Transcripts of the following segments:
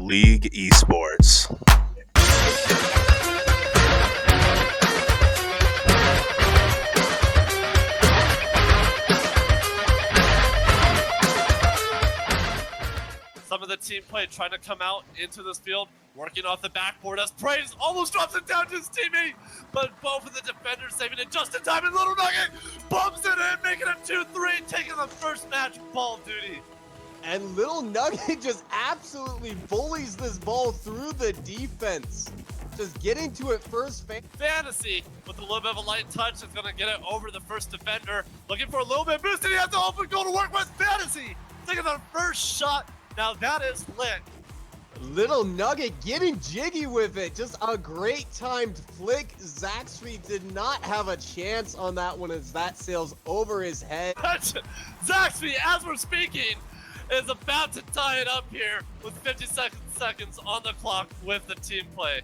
League Esports. Some of the team play trying to come out into this field, working off the backboard as Praise almost drops it down to his teammate, but both of the defenders saving it just in time, and Little Nugget bumps it in, making it 2-3, taking the first match ball duty. And Little Nugget just absolutely bullies this ball through the defense. Just getting to it first. Fantasy, with a little bit of a light touch, is going to get it over the first defender. Looking for a little bit boost, and he has the open goal to work with. Fantasy taking the first shot. Now that is lit. Little Nugget getting jiggy with it. Just a great timed flick. Zaxby did not have a chance on that one as that sails over his head. Zaxby, as we're speaking, is about to tie it up here with 50 seconds on the clock with the team play.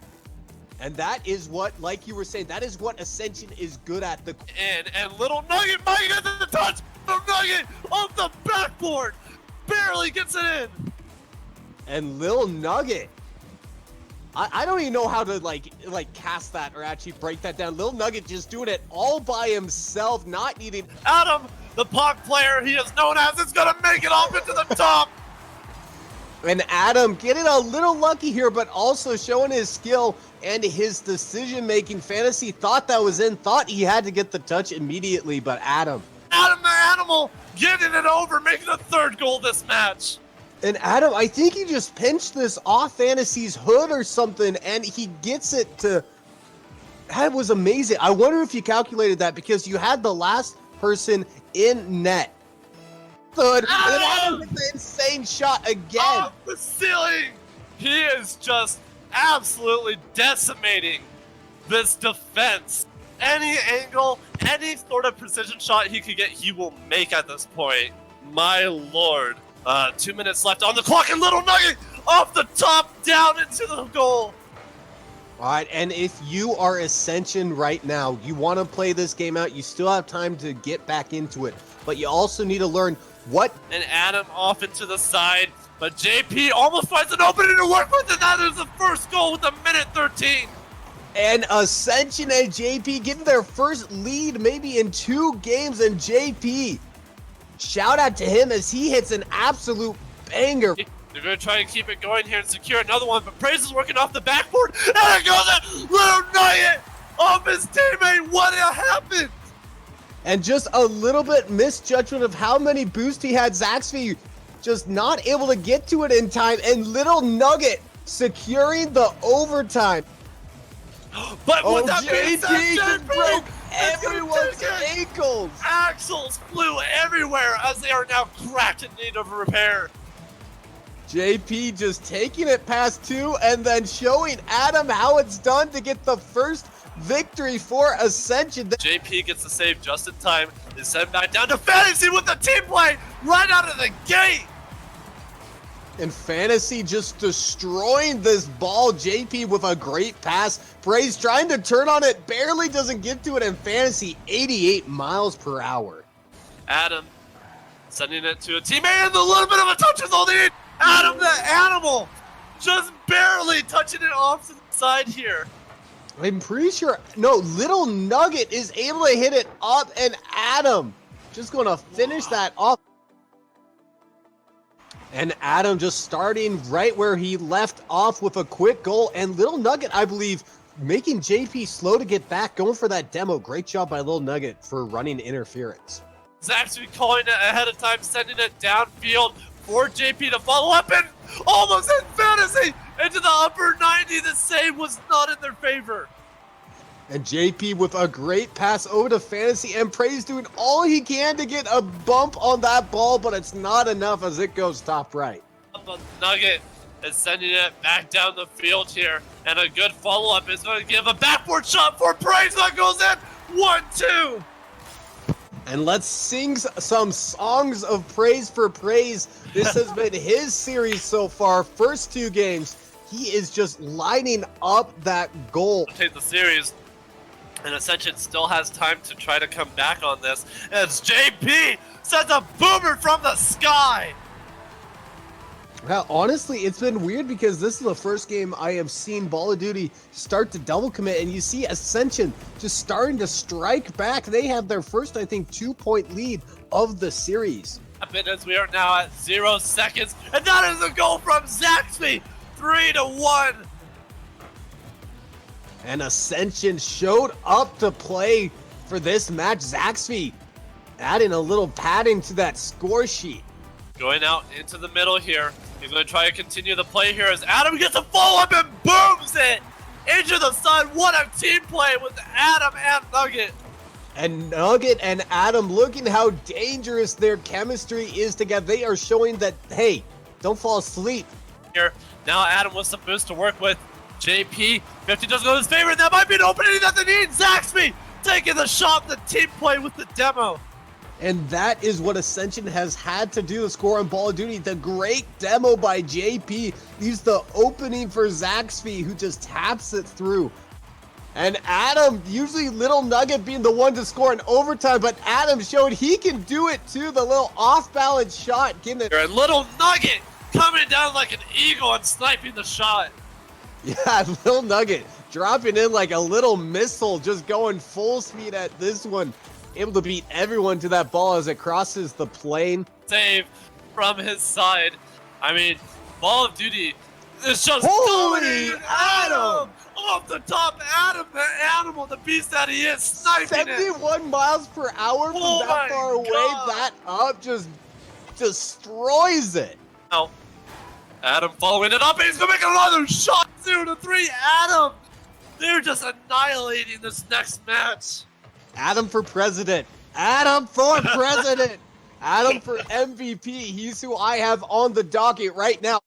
And that is what, like you were saying, that is what Ascension is good at. And Little Nugget might get the touch. Little Nugget off the backboard. Barely gets it in. And Lil Nugget, I don't even know how to like cast that or actually break that down. Lil Nugget just doing it all by himself, not needing Adam, the POC player he is known as, is gonna make it off into the top. And Adam getting a little lucky here, but also showing his skill and his decision making. Fantasy thought that was in, thought he had to get the touch immediately, but Adam the Animal getting it over, making a third goal this match. And Adam, I think he just pinched this off Fantasy's hood or something, and he gets it to... That was amazing. I wonder if you calculated that, because you had the last person in net. And Adam with the insane shot again. Off the ceiling! He is just absolutely decimating this defense. Any angle, any sort of precision shot he could get, he will make at this point. My lord. 2 minutes left on the clock, and Little Nugget off the top down into the goal. All right, and if you are Ascension right now, you want to play this game out, you still have time to get back into it, but you also need to learn what... And Adam off into the side, but JP almost finds an opening to work with, and that is the first goal with a minute 13. And Ascension and JP getting their first lead maybe in 2 games, and JP... Shout out to him as he hits an absolute banger. They're going to try and keep it going here and secure another one, but Praise is working off the backboard, and it goes in. Little Nugget off his teammate. What happened? And just a little bit misjudgment of how many boosts he had. Zaxby just not able to get to it in time, and Little Nugget securing the overtime. But with that being said, JP broke everyone's ankles. Axles flew everywhere as they are now cracked in need of repair. JP just taking it past 2 and then showing Adam how it's done to get the first victory for Ascension. JP gets the save just in time. They send back down to Fantasy with the team play right out of the gate. And Fantasy just destroying this ball. JP with a great pass. Praise trying to turn on it, barely doesn't get to it, and Fantasy 88 miles per hour. Adam sending it to a teammate, and a little bit of a touch is all they need. Adam the Animal just barely touching it off to the side here. I'm pretty sure, no, Little Nugget is able to hit it up, and Adam just going to finish that off. And Adam just starting right where he left off with a quick goal. And Little Nugget, I believe, making JP slow to get back, going for that demo. Great job by Little Nugget for running interference. Zaxby calling it ahead of time, sending it downfield for JP to follow up, and almost in Fantasy into the upper 90. The save was not in their favor. And JP with a great pass over to Fantasy, and Praise doing all he can to get a bump on that ball, but it's not enough as it goes top right. Nugget is sending it back down the field here, and a good follow-up is going to give a backward shot for Praise that goes in. 1-2. And let's sing some songs of praise for Praise. This has been his series so far. First 2 games, he is just lining up that goal. Take the series. And Ascension still has time to try to come back on this as JP sends a boomer from the sky. Well, honestly, it's been weird because this is the first game I have seen Ball of Duty start to double commit, and you see Ascension just starting to strike back. They have their first, I think, 2-point lead of the series. As we are now at 0 seconds, and that is a goal from Zaxby, 3-1. And Ascension showed up to play for this match. Zaxby adding a little padding to that score sheet. Going out into the middle here. He's going to try to continue the play here as Adam gets a follow-up and booms it into the sun. What a team play with Adam and Nugget. And Nugget and Adam, looking how dangerous their chemistry is together. They are showing that, hey, don't fall asleep. Here, now Adam with some boost to work with. JP, 50 doesn't go in his favor, and that might be an opening that they need. Zaxby taking the shot, the team play with the demo. And that is what Ascension has had to do to score on Ball of Duty. The great demo by JP leaves the opening for Zaxby, who just taps it through. And Adam, usually Little Nugget being the one to score in overtime, but Adam showed he can do it too. The little off-balance shot, getting it. And Little Nugget coming down like an eagle and sniping the shot. Yeah, Little Nugget dropping in like a little missile, just going full speed at this one. Able to beat everyone to that ball as it crosses the plane. Save from his side. I mean, Ball of Duty is just Holy dominating Adam! Off the top. Adam, the animal, the beast that he is, sniping it. 71 miles per hour from Oh that my far away. God. That up just destroys it. Now, Adam following it up, and he's gonna make another shot. 0-3. Adam, they're just annihilating this next match. Adam for president. Adam for president. Adam for MVP. He's who I have on the docket right now.